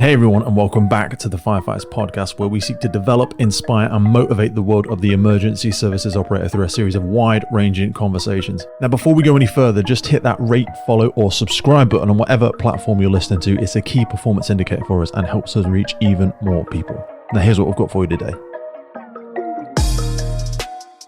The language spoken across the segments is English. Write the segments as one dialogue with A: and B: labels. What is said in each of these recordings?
A: Hey everyone, and welcome back to the Firefighters podcast, where we seek to develop, inspire, and motivate the world of the emergency services operator through a series of wide-ranging conversations. Now, before we go any further, just hit that rate, follow, or subscribe button on whatever platform you're listening to. It's a key performance indicator for us and helps us reach even more people. Now, here's what we've got for you today.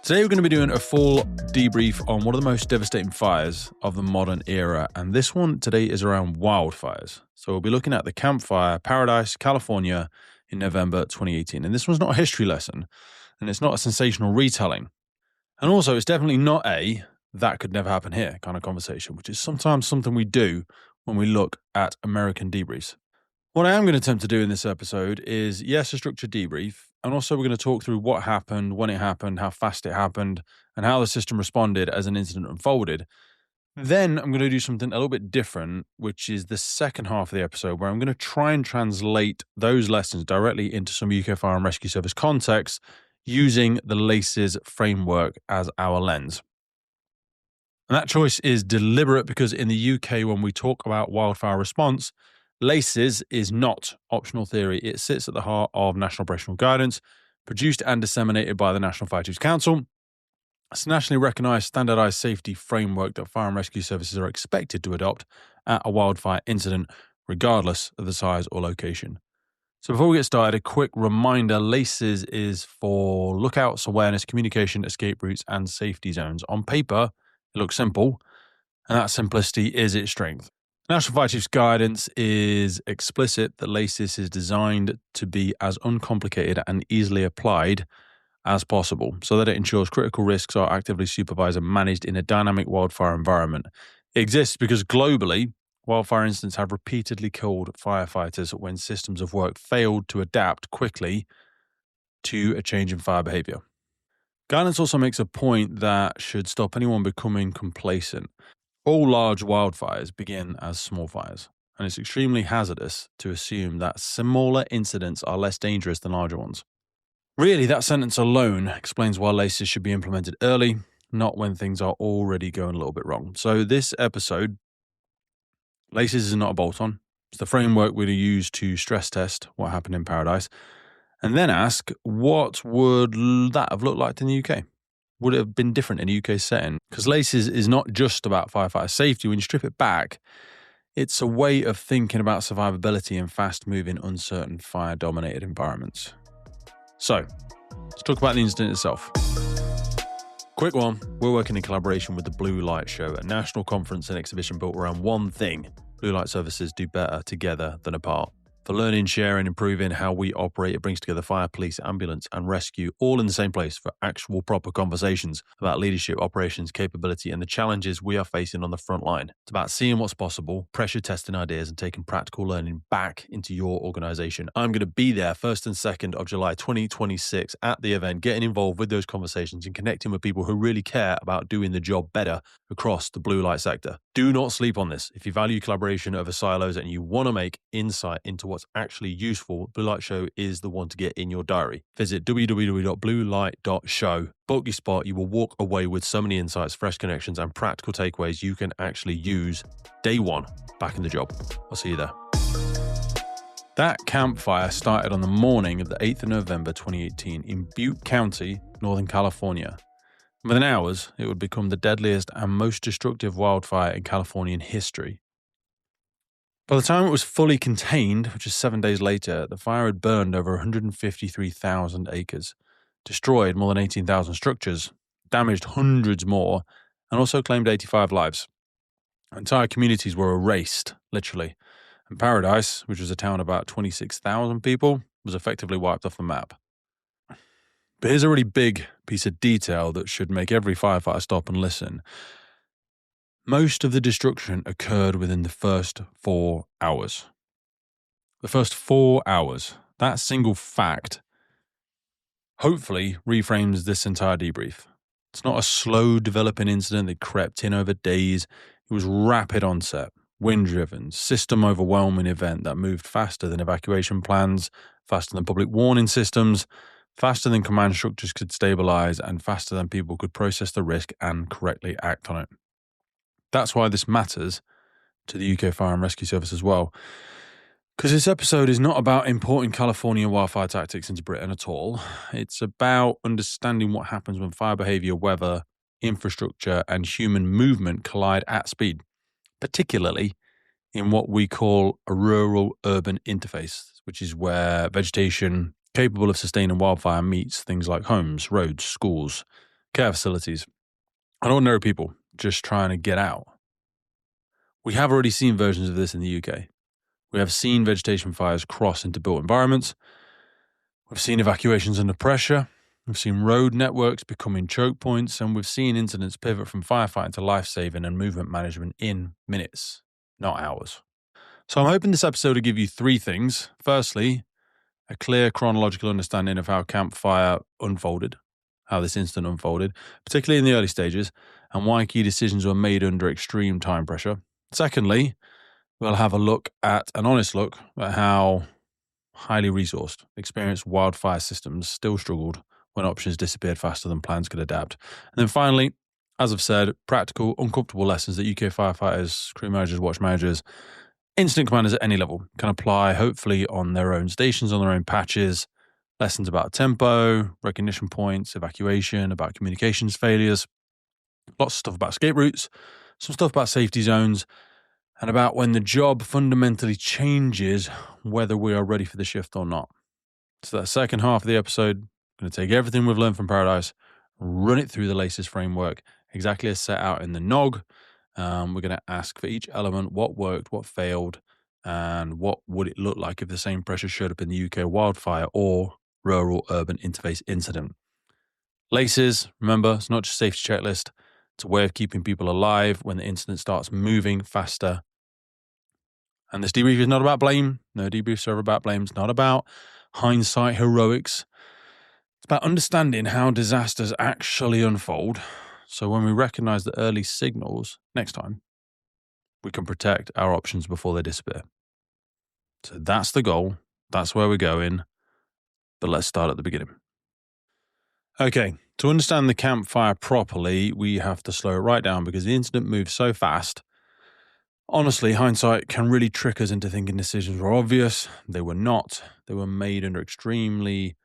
B: Today we're going to be doing a full debrief on one of the most devastating fires of the modern era, and this one today is around wildfires. So we'll be looking at the Camp Fire, Paradise, California in November 2018. And this one's not a history lesson, and it's not a sensational retelling. And also, it's definitely not a that could never happen here kind of conversation, which is sometimes something we do when we look at American debriefs. What I am going to attempt to do in this episode is, yes, a structured debrief, and also we're going to talk through what happened, when it happened, how fast it happened, and how the system responded as an incident unfolded. Then I'm going to do something a little bit different, which is the second half of the episode, where I'm going to try and translate those lessons directly into some UK Fire and Rescue Service context using the LACES framework as our lens. And that choice is deliberate because in the UK, when we talk about wildfire response, LACES is not optional theory. It sits at the heart of National Operational Guidance, produced and disseminated by the National Fire Chiefs Council. It's a nationally recognised standardised safety framework that fire and rescue services are expected to adopt at a wildfire incident, regardless of the size or location. So before we get started, a quick reminder, LACES is for lookouts, awareness, communication, escape routes, and safety zones. On paper, it looks simple, and that simplicity is its strength. National Fire Chiefs Guidance is explicit that LACES is designed to be as uncomplicated and easily applied as possible, so that it ensures critical risks are actively supervised and managed in a dynamic wildfire environment. It exists because globally, wildfire incidents have repeatedly killed firefighters when systems of work failed to adapt quickly to a change in fire behaviour. Guidance also makes a point that should stop anyone becoming complacent. All large wildfires begin as small fires, and it's extremely hazardous to assume that smaller incidents are less dangerous than larger ones. Really, that sentence alone explains why LACES should be implemented early, not when things are already going a little bit wrong. So this episode, LACES is not a bolt-on. It's the framework we're going to use to stress test what happened in Paradise, and then ask, what would that have looked like in the UK? Would it have been different in a UK setting? Because LACES is not just about firefighter safety. When you strip it back, it's a way of thinking about survivability in fast-moving, uncertain, fire-dominated environments. So, let's talk about the incident itself. Quick one, we're working in collaboration with the Blue Light Show, a national conference and exhibition built around one thing. Blue Light services do better together than apart. For learning, sharing, improving how we operate, it brings together fire, police, ambulance, and rescue all in the same place for actual proper conversations about leadership, operations, capability, and the challenges we are facing on the front line. It's about seeing what's possible, pressure testing ideas, and taking practical learning back into your organization. I'm going to be there 1st and 2nd of July 2026 at the event, getting involved with those conversations and connecting with people who really care about doing the job better across the blue light sector. Do not sleep on this. If you value collaboration over silos and you want to make insight into what's actually useful, Blue Light Show is the one to get in your diary. Visit www.bluelight.show. Book your spot. You will walk away with so many insights, fresh connections, and practical takeaways you can actually use day one back in the job. I'll see you there. That campfire started on the morning of the 8th of November 2018 in Butte County, Northern California. Within hours, it would become the deadliest and most destructive wildfire in Californian history. By the time it was fully contained, which is 7 days later, the fire had burned over 153,000 acres, destroyed more than 18,000 structures, damaged hundreds more, and also claimed 85 lives. Entire communities were erased, literally, and Paradise, which was a town of about 26,000 people, was effectively wiped off the map. But here's a really big piece of detail that should make every firefighter stop and listen. Most of the destruction occurred within the first 4 hours. The first 4 hours. That single fact hopefully reframes this entire debrief. It's not a slow developing incident that crept in over days. It was rapid onset, wind-driven, system-overwhelming event that moved faster than evacuation plans, faster than public warning systems, faster than command structures could stabilize, and faster than people could process the risk and correctly act on it. That's why this matters to the UK Fire and Rescue Service as well. Because this episode is not about importing California wildfire tactics into Britain at all. It's about understanding what happens when fire behaviour, weather, infrastructure, and human movement collide at speed, particularly in what we call a rural-urban interface, which is where vegetation capable of sustaining wildfire meets things like homes, roads, schools, care facilities, and ordinary people just trying to get out. We have already seen versions of this in the UK. We have seen vegetation fires cross into built environments. We've seen evacuations under pressure. We've seen road networks becoming choke points, and we've seen incidents pivot from firefighting to life-saving and movement management in minutes, not hours. So I'm hoping this episode will give you three things. Firstly, a clear chronological understanding of how Camp Fire unfolded, how this incident unfolded, particularly in the early stages, and why key decisions were made under extreme time pressure. Secondly, we'll have an honest look at how highly resourced, experienced wildfire systems still struggled when options disappeared faster than plans could adapt. And then finally, as I've said, practical, uncomfortable lessons that UK firefighters, crew managers, watch managers, incident commanders at any level can apply, hopefully on their own stations, on their own patches. Lessons about tempo, recognition points, evacuation, about communications failures, lots of stuff about escape routes, some stuff about safety zones, and about when the job fundamentally changes whether we are ready for the shift or not. So that second half of the episode, I'm going to take everything we've learned from Paradise, run it through the LACES framework, exactly as set out in the NOG. We're going to ask for each element what worked, what failed, and what would it look like if the same pressure showed up in the UK wildfire or rural-urban interface incident. LACES, remember, it's not just a safety checklist. It's a way of keeping people alive when the incident starts moving faster. And this debrief is not about blame. No debriefs are ever about blame. It's not about hindsight heroics. It's about understanding how disasters actually unfold. So when we recognize the early signals, next time, we can protect our options before they disappear. So that's the goal. That's where we're going. But let's start at the beginning. Okay, to understand the campfire properly, we have to slow it right down because the incident moves so fast. Honestly, hindsight can really trick us into thinking decisions were obvious. They were not. They were made under extremely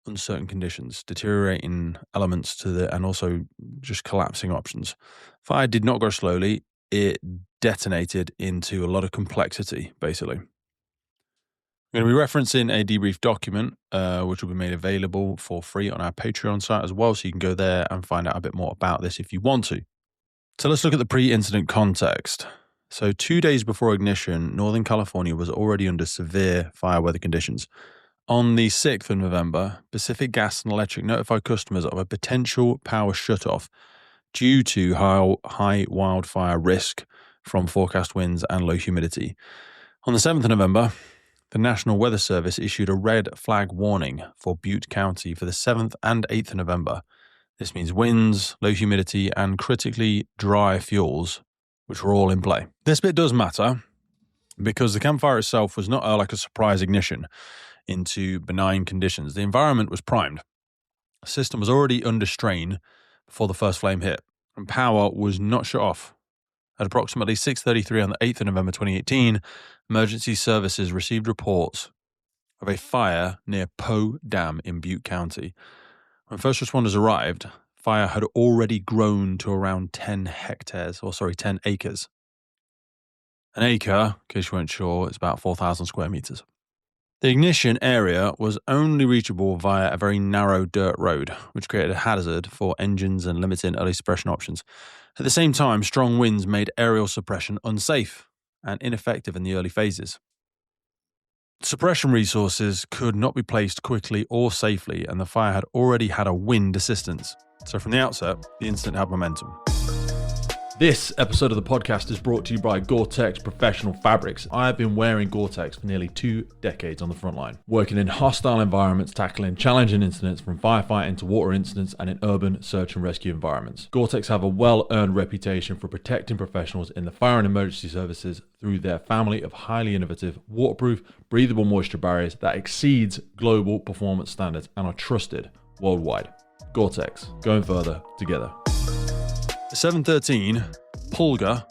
B: uncertain conditions, deteriorating elements and also just collapsing options. Fire did not go slowly. It detonated into a lot of complexity, basically. I'm going to be referencing a debrief document, which will be made available for free on our Patreon site as well, so you can go there and find out a bit more about this if you want to. So let's look at the pre-incident context. So 2 days before ignition, Northern California was already under severe fire weather conditions. On the 6th of November, Pacific Gas and Electric notified customers of a potential power shutoff due to high wildfire risk from forecast winds and low humidity. On the 7th of November, the National Weather Service issued a red flag warning for Butte County for the 7th and 8th of November. This means winds, low humidity, and critically dry fuels, which were all in play. This bit does matter because the campfire itself was not like a surprise ignition into benign conditions. The environment was primed. The system was already under strain before the first flame hit, and power was not shut off. At approximately 6:33 on the 8th of November 2018, emergency services received reports of a fire near Poe Dam in Butte County. When first responders arrived, fire had already grown to around 10 acres. An acre, in case you weren't sure, is about 4,000 square meters. The ignition area was only reachable via a very narrow dirt road, which created a hazard for engines and limiting early suppression options. At the same time, strong winds made aerial suppression unsafe and ineffective in the early phases. Suppression resources could not be placed quickly or safely, and the fire had already had a wind assistance. So from the outset, the incident had momentum.
A: This episode of the podcast is brought to you by Gore-Tex Professional Fabrics. I have been wearing Gore-Tex for nearly 2 decades on the front line, working in hostile environments, tackling challenging incidents from firefighting to water incidents and in urban search and rescue environments. Gore-Tex have a well-earned reputation for protecting professionals in the fire and emergency services through their family of highly innovative, waterproof, breathable moisture barriers that exceeds global performance standards and are trusted worldwide. Gore-Tex, going further together.
B: The 713 Pulga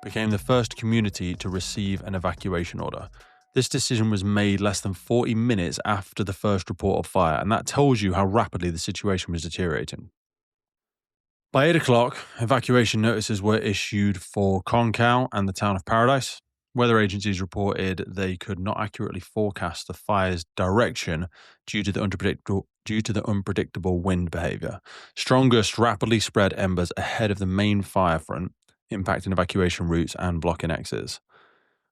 B: became the first community to receive an evacuation order. This decision was made less than 40 minutes after the first report of fire, and that tells you how rapidly the situation was deteriorating. By 8 o'clock, evacuation notices were issued for Concal and the town of Paradise. Weather agencies reported they could not accurately forecast the fire's direction due to the unpredictable wind behaviour. Strong gusts rapidly spread embers ahead of the main fire front, impacting evacuation routes and blocking exits.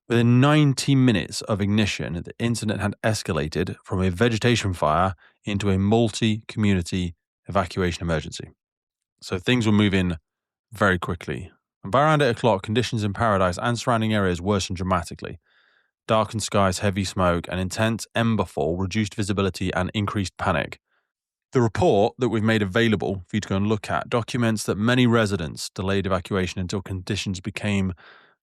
B: Within 90 minutes of ignition, the incident had escalated from a vegetation fire into a multi-community evacuation emergency. So things were moving very quickly. And by around 8 o'clock, conditions in Paradise and surrounding areas worsened dramatically. Darkened skies, heavy smoke, and intense ember fall reduced visibility and increased panic. The report that we've made available for you to go and look at documents that many residents delayed evacuation until conditions became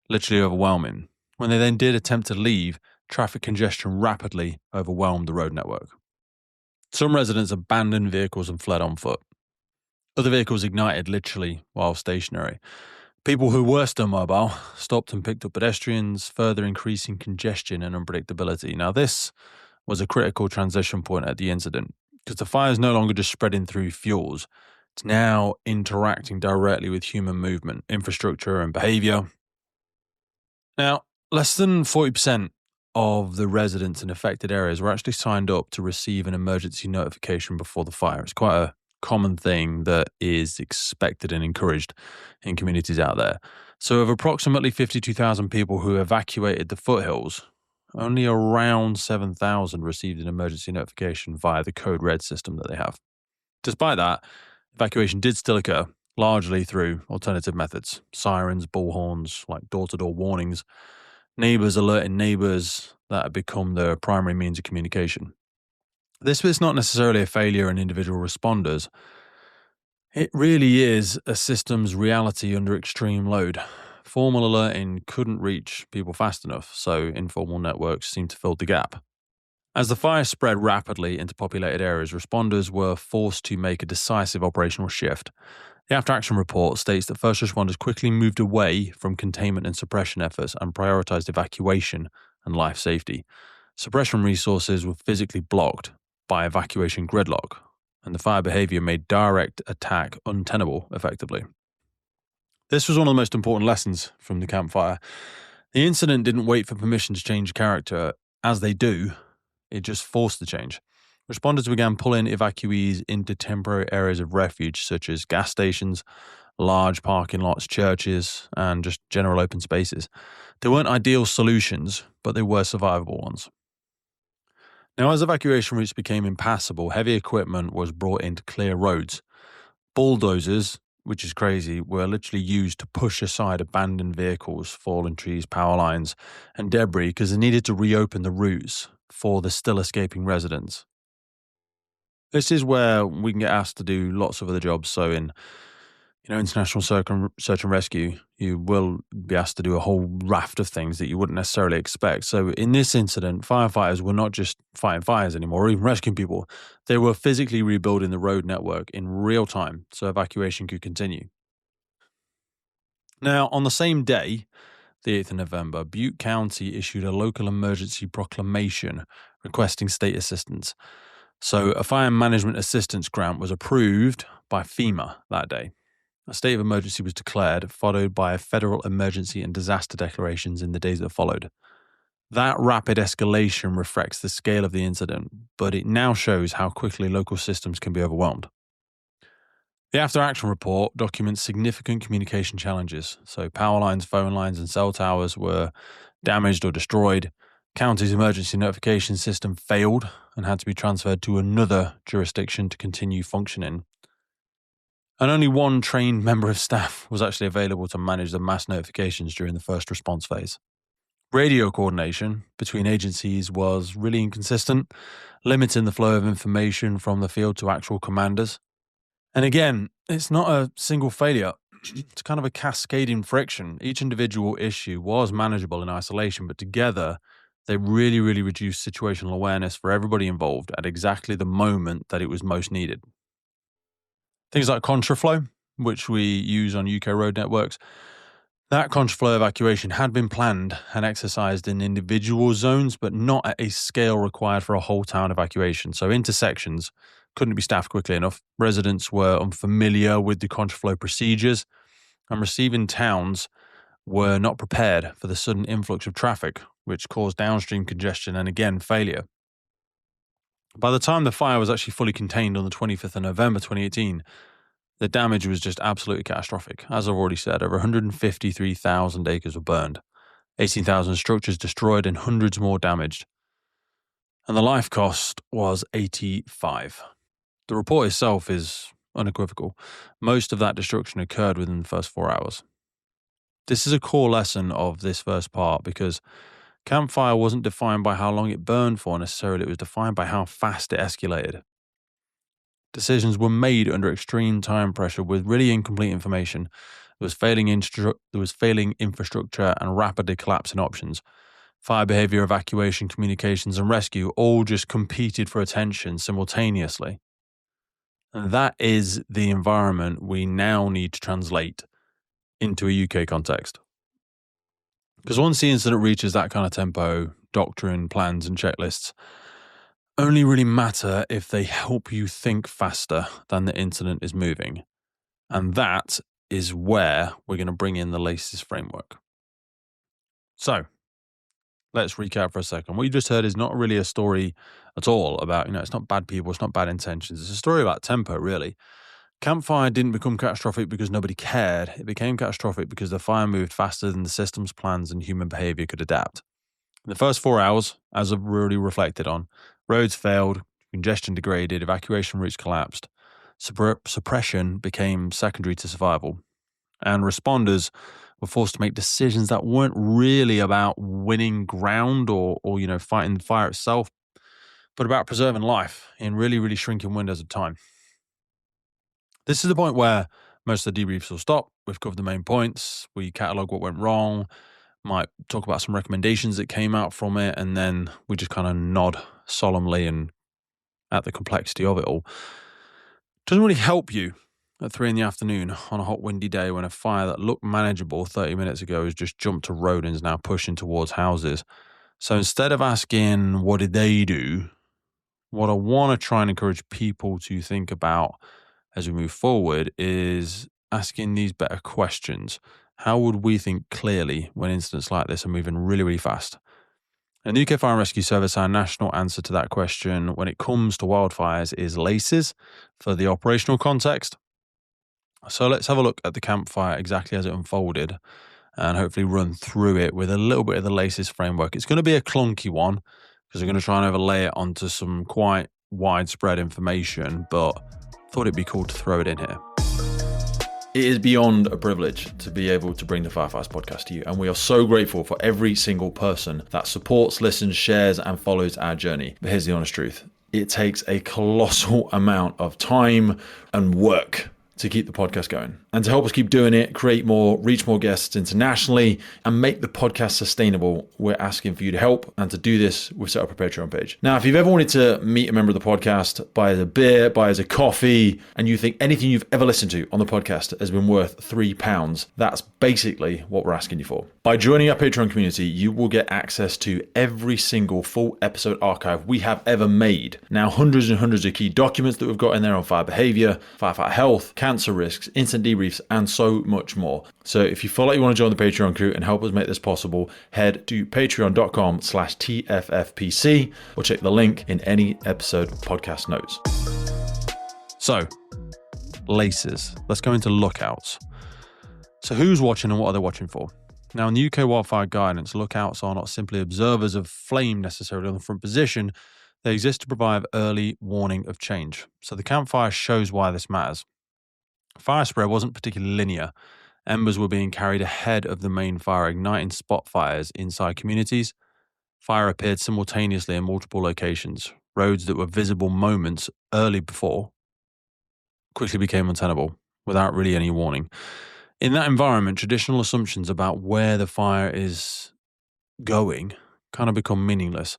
B: literally overwhelming. When they then did attempt to leave, traffic congestion rapidly overwhelmed the road network. Some residents abandoned vehicles and fled on foot. Other vehicles ignited literally while stationary. People who were still mobile stopped and picked up pedestrians, further increasing congestion and unpredictability. Now, this was a critical transition point at the incident because the fire is no longer just spreading through fuels. It's now interacting directly with human movement, infrastructure, and behaviour. Now, less than 40% of the residents in affected areas were actually signed up to receive an emergency notification before the fire. It's quite a common thing that is expected and encouraged in communities out there. So of approximately 52,000 people who evacuated the foothills, only around 7,000 received an emergency notification via the code red system that they have. Despite that, evacuation did still occur, largely through alternative methods: sirens, bullhorns, like door-to-door warnings, neighbours alerting neighbours that had become their primary means of communication. This was not necessarily a failure in individual responders. It really is a system's reality under extreme load. Formal alerting couldn't reach people fast enough, so informal networks seemed to fill the gap. As the fire spread rapidly into populated areas, responders were forced to make a decisive operational shift. The after-action report states that first responders quickly moved away from containment and suppression efforts and prioritized evacuation and life safety. Suppression resources were physically blocked by evacuation gridlock, and the fire behaviour made direct attack untenable effectively. This was one of the most important lessons from the campfire. The incident didn't wait for permission to change character. As they do, it just forced the change. Responders began pulling evacuees into temporary areas of refuge, such as gas stations, large parking lots, churches, and just general open spaces. They weren't ideal solutions, but they were survivable ones. Now, as evacuation routes became impassable, heavy equipment was brought in to clear roads. Bulldozers, which is crazy, were literally used to push aside abandoned vehicles, fallen trees, power lines, and debris because they needed to reopen the routes for the still escaping residents. This is where we can get asked to do lots of other jobs. So in international search and rescue, you will be asked to do a whole raft of things that you wouldn't necessarily expect. So in this incident, firefighters were not just fighting fires anymore or even rescuing people. They were physically rebuilding the road network in real time so evacuation could continue. Now, on the same day, the 8th of November, Butte County issued a local emergency proclamation requesting state assistance. So a fire management assistance grant was approved by FEMA that day. A state of emergency was declared, followed by federal emergency and disaster declarations in the days that followed. That rapid escalation reflects the scale of the incident, but it now shows how quickly local systems can be overwhelmed. The after-action report documents significant communication challenges. So power lines, phone lines, and cell towers were damaged or destroyed. County's emergency notification system failed and had to be transferred to another jurisdiction to continue functioning. And only one trained member of staff was actually available to manage the mass notifications during the first response phase. Radio coordination between agencies was really inconsistent, limiting the flow of information from the field to actual commanders. And again, it's not a single failure. It's kind of a cascading friction. Each individual issue was manageable in isolation, but together they really, really reduced situational awareness for everybody involved at exactly the moment that it was most needed. Things like contraflow, which we use on UK road networks, That contraflow evacuation had been planned and exercised in individual zones, but not at a scale required for a whole town evacuation. So intersections couldn't be staffed quickly enough. Residents were unfamiliar with the contraflow procedures, and receiving towns were not prepared for the sudden influx of traffic, which caused downstream congestion and again failure. By the time the fire was actually fully contained on the 25th of November 2018, the damage was just absolutely catastrophic. As I've already said, over 153,000 acres were burned, 18,000 structures destroyed, and hundreds more damaged. And the life cost was 85. The report itself is unequivocal. Most of that destruction occurred within the first 4 hours. This is a core lesson of this first part because campfire wasn't defined by how long it burned for necessarily, it was defined by how fast it escalated. Decisions were made under extreme time pressure with really incomplete information. There was failing infrastructure and rapidly collapsing options. Fire behaviour, evacuation, communications, and rescue all just competed for attention simultaneously. And that is the environment we now need to translate into a UK context. Because once the incident reaches that kind of tempo, doctrine, plans, and checklists only really matter if they help you think faster than the incident is moving. And that is where we're going to bring in the LACES framework. So let's recap for a second. What you just heard is not really a story at all about, it's not bad people, it's not bad intentions. It's a story about tempo, really. Campfire didn't become catastrophic because nobody cared. It became catastrophic because the fire moved faster than the system's plans and human behavior could adapt. In the first 4 hours, as I've already reflected on, roads failed, congestion degraded, evacuation routes collapsed, suppression became secondary to survival, and responders were forced to make decisions that weren't really about winning ground or fighting the fire itself, but about preserving life in really, really shrinking windows of time. This is the point where most of the debriefs will stop. We've covered the main points. We catalogue what went wrong, might talk about some recommendations that came out from it, and then we just kind of nod solemnly and at the complexity of it all. Doesn't really help you at 3 p.m. on a hot windy day when a fire that looked manageable 30 minutes ago has just jumped a road and is now pushing towards houses. So instead of asking what did they do, what I want to try and encourage people to think about as we move forward is asking these better questions. How would we think clearly when incidents like this are moving really, really fast? And the UK Fire and Rescue Service, our national answer to that question when it comes to wildfires is LACES for the operational context. So let's have a look at the campfire exactly as it unfolded and hopefully run through it with a little bit of the LACES framework. It's going to be a clunky one because we're going to try and overlay it onto some quite widespread information, but thought it'd be cool to throw it in here. It is beyond a privilege to be able to bring the Firefighters podcast to you, and we are so grateful for every single person that supports, listens, shares, and follows our journey. But here's the honest truth. It takes a colossal amount of time and work to keep the podcast going. And to help us keep doing it, create more, reach more guests internationally, and make the podcast sustainable, we're asking for you to help. And to do this, we've set up a Patreon page. Now, if you've ever wanted to meet a member of the podcast, buy us a beer, buy us a coffee, and you think anything you've ever listened to on the podcast has been worth £3, that's basically what we're asking you for. By joining our Patreon community, you will get access to every single full episode archive we have ever made. Now, hundreds and hundreds of key documents that we've got in there on fire behaviour, firefighter health, cancer risks, instant debriefs, and so much more. So if you feel like you want to join the Patreon crew and help us make this possible, head to patreon.com/TFFPC or check the link in any episode podcast notes. So, LACES. Let's go into lookouts. So who's watching and what are they watching for? Now, in the UK wildfire guidance, lookouts are not simply observers of flame necessarily on the front position. They exist to provide early warning of change. So the campfire shows why this matters. Fire spread wasn't particularly linear. Embers were being carried ahead of the main fire, igniting spot fires inside communities. Fire appeared simultaneously in multiple locations. Roads that were visible moments early before quickly became untenable without really any warning. In that environment, traditional assumptions about where the fire is going kind of become meaningless.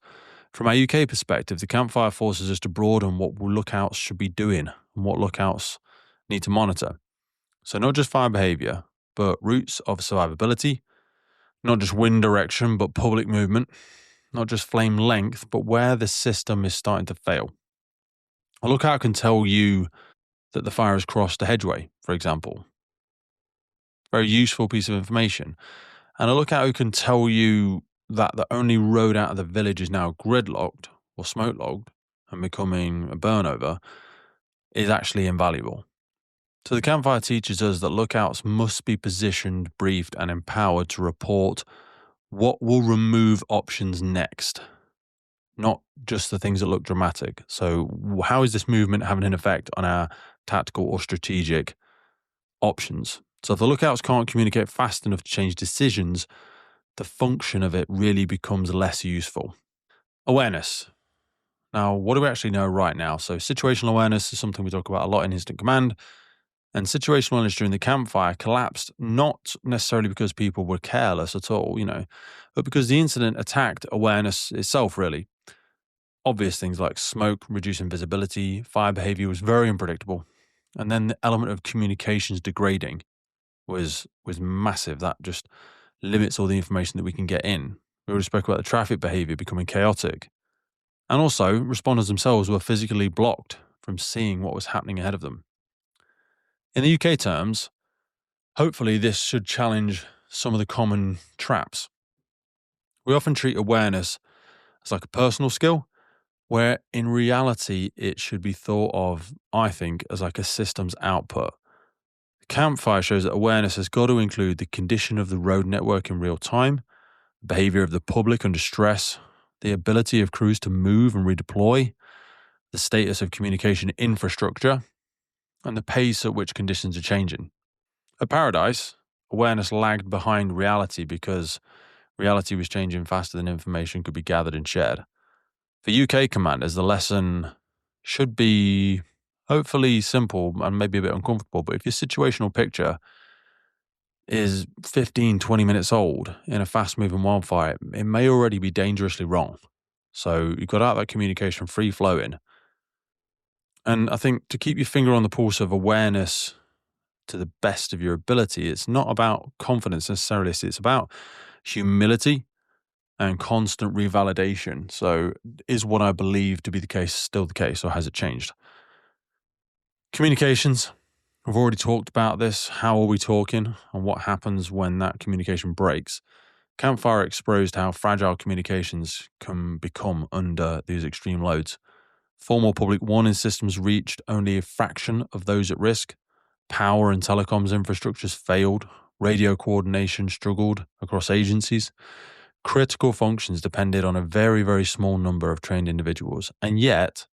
B: From our UK perspective, the campfire forces us to broaden what lookouts should be doing and what lookouts need to monitor. So not just fire behaviour, but routes of survivability, not just wind direction, but public movement, not just flame length, but where the system is starting to fail. A lookout can tell you that the fire has crossed a hedgeway, for example. Very useful piece of information. And a lookout who can tell you that the only road out of the village is now gridlocked or smoke logged and becoming a burnover is actually invaluable. So the campfire teaches us that lookouts must be positioned, briefed, and empowered to report what will remove options next, not just the things that look dramatic. So how is this movement having an effect on our tactical or strategic options? So if the lookouts can't communicate fast enough to change decisions, the function of it really becomes less useful. Awareness. Now, what do we actually know right now? So situational awareness is something we talk about a lot in Instant Command. And situational awareness during the campfire collapsed not necessarily because people were careless at all, but because the incident attacked awareness itself, really. Obvious things like smoke, reducing visibility, fire behaviour was very unpredictable. And then the element of communications degrading was massive. That just limits all the information that we can get in. We already spoke about the traffic behaviour becoming chaotic. And also, responders themselves were physically blocked from seeing what was happening ahead of them. In the UK terms, hopefully this should challenge some of the common traps. We often treat awareness as like a personal skill, where in reality it should be thought of, I think, as like a systems output. The campfire shows that awareness has got to include the condition of the road network in real time, the behaviour of the public under stress, the ability of crews to move and redeploy, the status of communication infrastructure, and the pace at which conditions are changing. At Paradise, awareness lagged behind reality because reality was changing faster than information could be gathered and shared. For UK commanders, the lesson should be hopefully simple and maybe a bit uncomfortable, but if your situational picture is 15, 20 minutes old in a fast-moving wildfire, it may already be dangerously wrong. So you've got to have that communication free-flowing. And I think to keep your finger on the pulse of awareness to the best of your ability, it's not about confidence necessarily, it's about humility and constant revalidation. So is what I believe to be the case still the case, or has it changed? Communications. We've already talked about this. How are we talking and what happens when that communication breaks? Campfire exposed how fragile communications can become under these extreme loads. Formal public warning systems reached only a fraction of those at risk. Power and telecoms infrastructures failed. Radio coordination struggled across agencies. Critical functions depended on a very, very small number of trained individuals. And yet,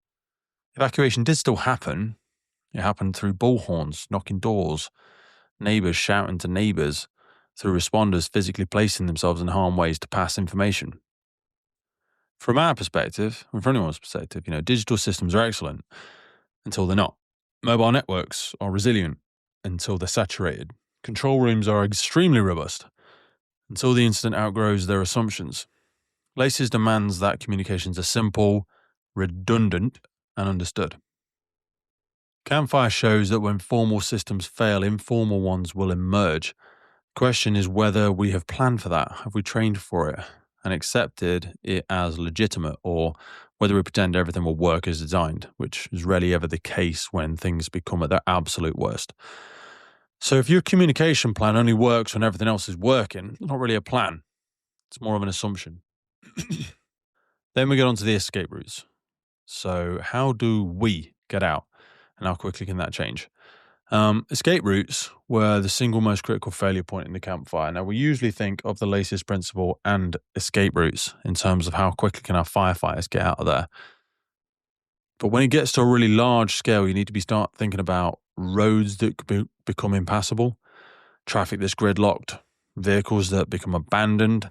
B: evacuation did still happen. It happened through bullhorns, knocking doors, neighbours shouting to neighbours, through responders physically placing themselves in harm's way to pass information. From our perspective, and from anyone's perspective, digital systems are excellent until they're not. Mobile networks are resilient until they're saturated. Control rooms are extremely robust until the incident outgrows their assumptions. LACES demands that communications are simple, redundant, and understood. Campfire shows that when formal systems fail, informal ones will emerge. The question is whether we have planned for that. Have we trained for it and accepted it as legitimate, or whether we pretend everything will work as designed, which is rarely ever the case when things become at their absolute worst. So if your communication plan only works when everything else is working, it's not really a plan. It's more of an assumption. Then we get on to the escape routes. So how do we get out? And how quickly can that change? Escape routes were the single most critical failure point in the campfire. Now, we usually think of the LACES principle and escape routes in terms of how quickly can our firefighters get out of there. But when it gets to a really large scale, you need to start thinking about roads that could become impassable, traffic that's gridlocked, vehicles that become abandoned.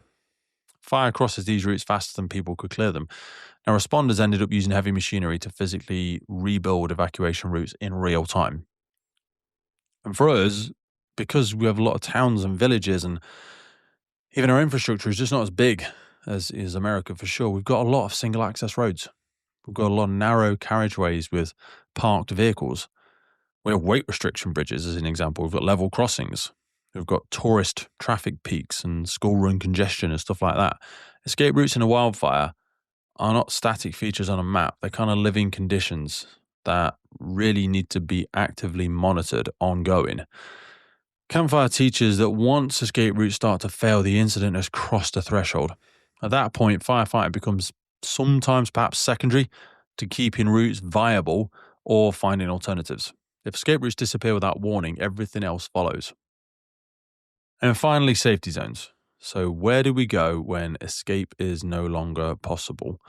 B: Fire crosses these routes faster than people could clear them. Now, responders ended up using heavy machinery to physically rebuild evacuation routes in real time. And for us, because we have a lot of towns and villages, and even our infrastructure is just not as big as is America for sure, we've got a lot of single access roads. We've got a lot of narrow carriageways with parked vehicles. We have weight restriction bridges, as an example. We've got level crossings. We've got tourist traffic peaks and school run congestion and stuff like that. Escape routes in a wildfire are not static features on a map. They're kind of living conditions that really need to be actively monitored ongoing. Campfire teaches that once escape routes start to fail, the incident has crossed a threshold. At that point, firefighting becomes sometimes perhaps secondary to keeping routes viable or finding alternatives. If escape routes disappear without warning, everything else follows. And finally, safety zones. So where do we go when escape is no longer possible?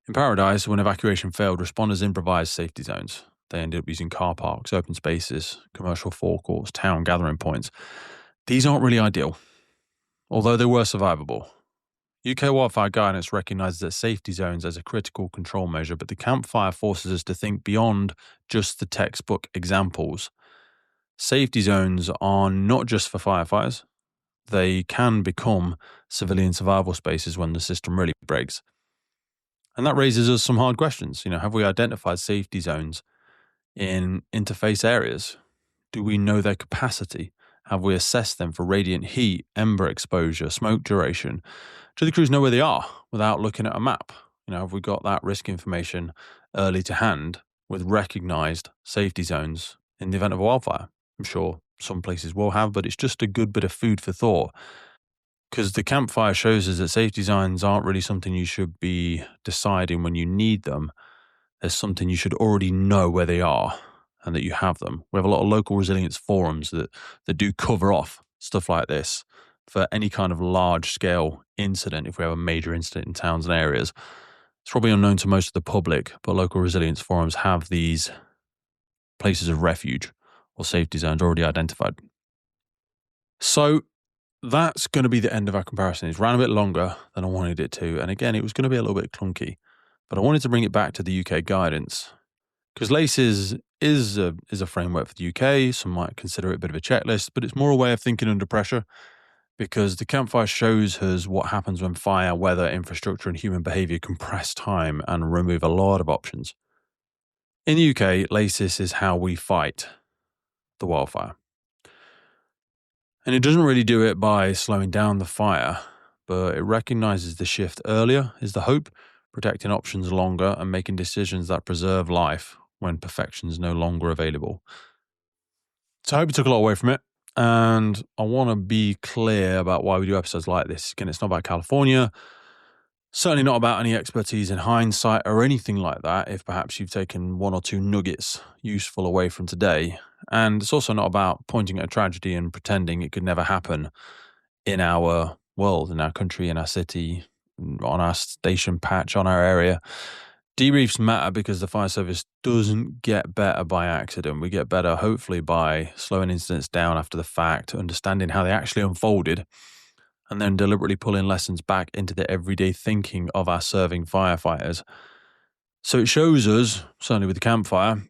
B: In Paradise, when evacuation failed, responders improvised safety zones. They ended up using car parks, open spaces, commercial forecourts, town gathering points. These aren't really ideal, although they were survivable. UK wildfire guidance recognises that safety zones as a critical control measure, but the campfire forces us to think beyond just the textbook examples. Safety zones are not just for firefighters. They can become civilian survival spaces when the system really breaks. And that raises us some hard questions. Have we identified safety zones in interface areas? Do we know their capacity? Have we assessed them for radiant heat, ember exposure, smoke duration? Do the crews know where they are without looking at a map? Have we got that risk information early to hand with recognised safety zones in the event of a wildfire? I'm sure some places will have, but it's just a good bit of food for thought. Because the campfire shows us that safety zones aren't really something you should be deciding when you need them. There's something you should already know where they are and that you have them. We have a lot of local resilience forums that do cover off stuff like this for any kind of large-scale incident. If we have a major incident in towns and areas, it's probably unknown to most of the public, but local resilience forums have these places of refuge or safety zones already identified. So that's going to be the end of our comparison. It's ran a bit longer than I wanted it to. And again, it was going to be a little bit clunky, but I wanted to bring it back to the UK guidance because LACES is a framework for the UK. Some might consider it a bit of a checklist, but it's more a way of thinking under pressure because the campfire shows us what happens when fire, weather, infrastructure, and human behaviour compress time and remove a lot of options. In the UK, LACES is how we fight the wildfire. And it doesn't really do it by slowing down the fire, but it recognises the shift earlier is the hope, protecting options longer and making decisions that preserve life when perfection is no longer available. So I hope you took a lot away from it. And I want to be clear about why we do episodes like this. Again, it's not about California, certainly not about any expertise in hindsight or anything like that, if perhaps you've taken one or two nuggets useful away from today. And it's also not about pointing at a tragedy and pretending it could never happen in our world, in our country, in our city, on our station patch, on our area. Debriefs matter because the fire service doesn't get better by accident. We get better, hopefully, by slowing incidents down after the fact, understanding how they actually unfolded, and then deliberately pulling lessons back into the everyday thinking of our serving firefighters. So it shows us, certainly with the campfire,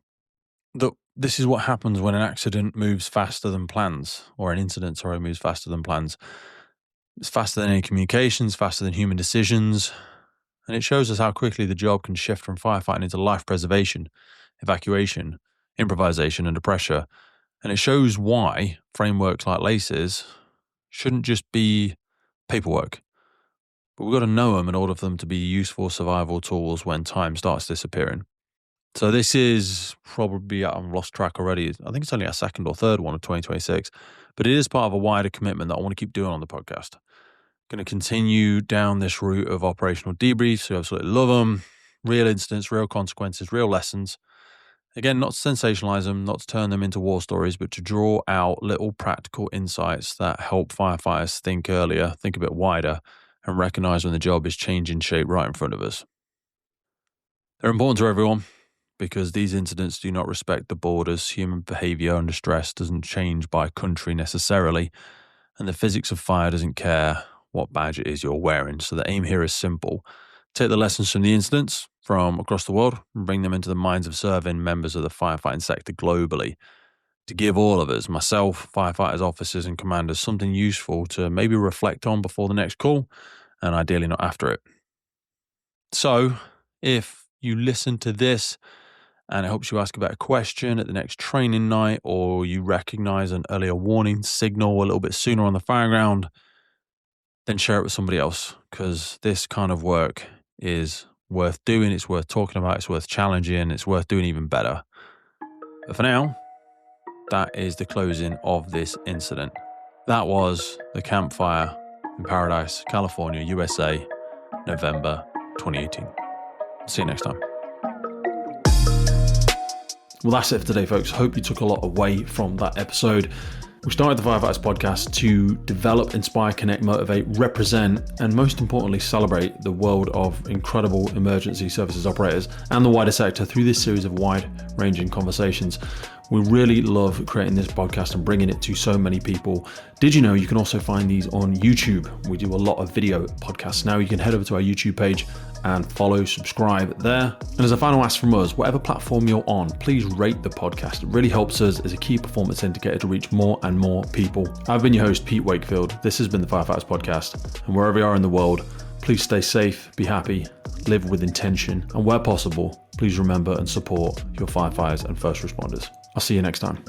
B: that this is what happens when an accident moves faster than plans, or an incident, moves faster than plans. It's faster than any communications, faster than human decisions. And it shows us how quickly the job can shift from firefighting into life preservation, evacuation, improvisation under pressure. And it shows why frameworks like LACES shouldn't just be paperwork, but we've got to know them in order for them to be useful survival tools when time starts disappearing. So this is probably, I've lost track already. I think it's only our second or third one of 2026, but it is part of a wider commitment that I want to keep doing on the podcast. Going to continue down this route of operational debriefs. We absolutely love them. Real incidents, real consequences, real lessons. Again, not to sensationalize them, not to turn them into war stories, but to draw out little practical insights that help firefighters think earlier, think a bit wider, and recognize when the job is changing shape right in front of us. They're important to everyone because these incidents do not respect the borders. Human behavior under stress doesn't change by country necessarily, and the physics of fire doesn't care what badge it is you're wearing. So the aim here is simple. Take the lessons from the incidents from across the world and bring them into the minds of serving members of the firefighting sector globally to give all of us, myself, firefighters, officers and commanders, something useful to maybe reflect on before the next call and ideally not after it. So if you listen to this and it helps you ask a better question at the next training night, or you recognize an earlier warning signal a little bit sooner on the fireground, then share it with somebody else, because this kind of work is worth doing, it's worth talking about, it's worth challenging, it's worth doing even better. But for now, that is the closing of this incident. That was the campfire in Paradise, California, USA, November 2018. See you next time.
A: Well, that's it for today, folks. Hope you took a lot away from that episode. We started the Firefighters podcast to develop, inspire, connect, motivate, represent, and most importantly, celebrate the world of incredible emergency services operators and the wider sector through this series of wide-ranging conversations. We really love creating this podcast and bringing it to so many people. Did you know you can also find these on YouTube? We do a lot of video podcasts now. You can head over to our YouTube page and follow, subscribe there. And as a final ask from us, whatever platform you're on, please rate the podcast. It really helps us as a key performance indicator to reach more and more people. I've been your host, Pete Wakefield. This has been the Firefighters podcast. And wherever you are in the world, please stay safe, be happy, live with intention, and where possible, please remember and support your firefighters and first responders. I'll see you next time.